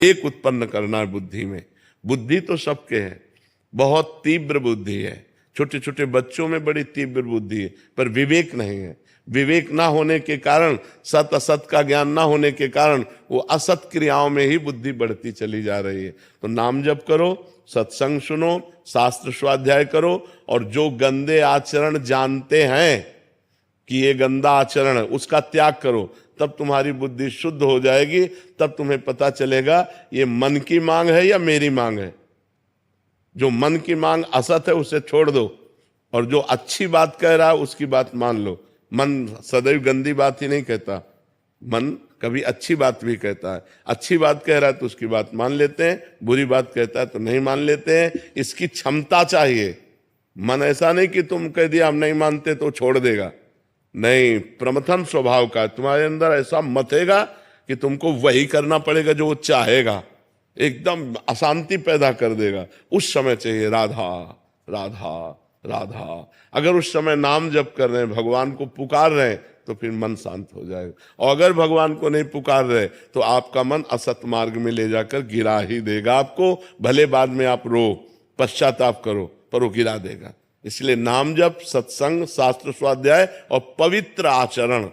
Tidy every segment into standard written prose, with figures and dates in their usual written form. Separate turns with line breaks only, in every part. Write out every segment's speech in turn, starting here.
एक उत्पन्न करना है बुद्धि में। बुद्धि तो सबके है, बहुत तीव्र बुद्धि है, छोटे छोटे बच्चों में बड़ी तीव्र बुद्धि है, पर विवेक नहीं है। विवेक ना होने के कारण, सत असत का ज्ञान ना होने के कारण वो असत क्रियाओं में ही बुद्धि बढ़ती चली जा रही है। तो नाम जप करो, सत्संग सुनो, शास्त्र स्वाध्याय करो, और जो गंदे आचरण जानते हैं कि ये गंदा आचरण है उसका त्याग करो, तब तुम्हारी बुद्धि शुद्ध हो जाएगी। तब तुम्हें पता चलेगा ये मन की मांग है या मेरी मांग है। जो मन की मांग असत है उसे छोड़ दो, और जो अच्छी बात कह रहा है उसकी बात मान लो। मन सदैव गंदी बात ही नहीं कहता, मन कभी अच्छी बात भी कहता है। अच्छी बात कह रहा है तो उसकी बात मान लेते हैं, बुरी बात कहता है तो नहीं मान लेते हैं। इसकी क्षमता चाहिए। मन ऐसा नहीं कि तुम कह दिया हम नहीं मानते तो छोड़ देगा, नहीं, प्रमथन स्वभाव का तुम्हारे अंदर ऐसा मथेगा कि तुमको वही करना पड़ेगा जो वो चाहेगा, एकदम अशांति पैदा कर देगा। उस समय चाहिए राधा राधा राधा। अगर उस समय नाम जप कर रहे हैं, भगवान को पुकार रहे हैं, तो फिर मन शांत हो जाएगा। और अगर भगवान को नहीं पुकार रहे तो आपका मन असत मार्ग में ले जाकर गिरा ही देगा आपको। भले बाद में आप रो, पश्चाताप करो, पर वो गिरा देगा। इसलिए नाम जप, सत्संग, शास्त्र स्वाध्याय और पवित्र आचरण।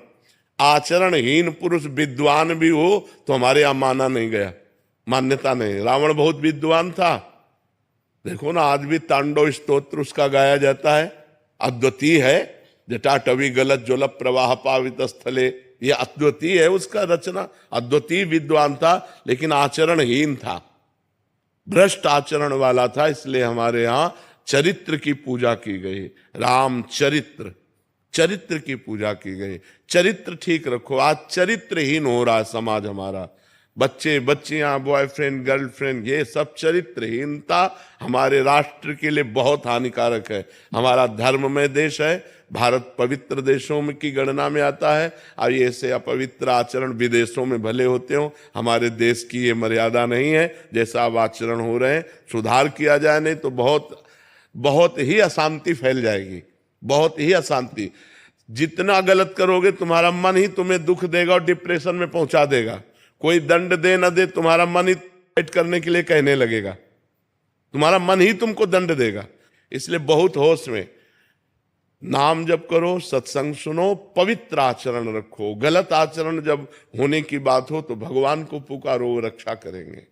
आचरणहीन पुरुष विद्वान भी हो तो हमारे यहां माना नहीं गया, मान्यता नहीं। रावण बहुत विद्वान था, देखो ना आज भी तांडव स्तोत्र उसका गाया जाता है, अद्वितीय है। जटाटवी गलत ज्वल प्रवाह पावित स्थले, ये अद्वितीय है उसका रचना। अद्वितीय विद्वान था, लेकिन आचरणहीन था, भ्रष्ट आचरण वाला था। इसलिए हमारे यहाँ चरित्र की पूजा की गई, राम चरित्र, चरित्र की पूजा की गई। चरित्र ठीक रखो। आज चरित्रहीन हो रहा है समाज हमारा। बच्चे बच्चियां, बॉयफ्रेंड गर्लफ्रेंड, ये सब चरित्रहीनता हमारे राष्ट्र के लिए बहुत हानिकारक है। हमारा धर्ममय देश है, भारत पवित्र देशों में की गणना में आता है। और ये ऐसे अपवित्र आचरण विदेशों में भले होते हो, हमारे देश की ये मर्यादा नहीं है। जैसा अब आचरण हो रहे हैं, सुधार किया जाए, नहीं तो बहुत बहुत ही अशांति फैल जाएगी, बहुत ही अशांति। जितना गलत करोगे तुम्हारा मन ही तुम्हें दुख देगा और डिप्रेशन में पहुंचा देगा। कोई दंड दे न दे, तुम्हारा मन ही फाइट करने के लिए कहने लगेगा, तुम्हारा मन ही तुमको दंड देगा। इसलिए बहुत होश में नाम जप करो, सत्संग सुनो, पवित्र आचरण रखो। गलत आचरण जब होने की बात हो तो भगवान को पुकारो, रक्षा करेंगे।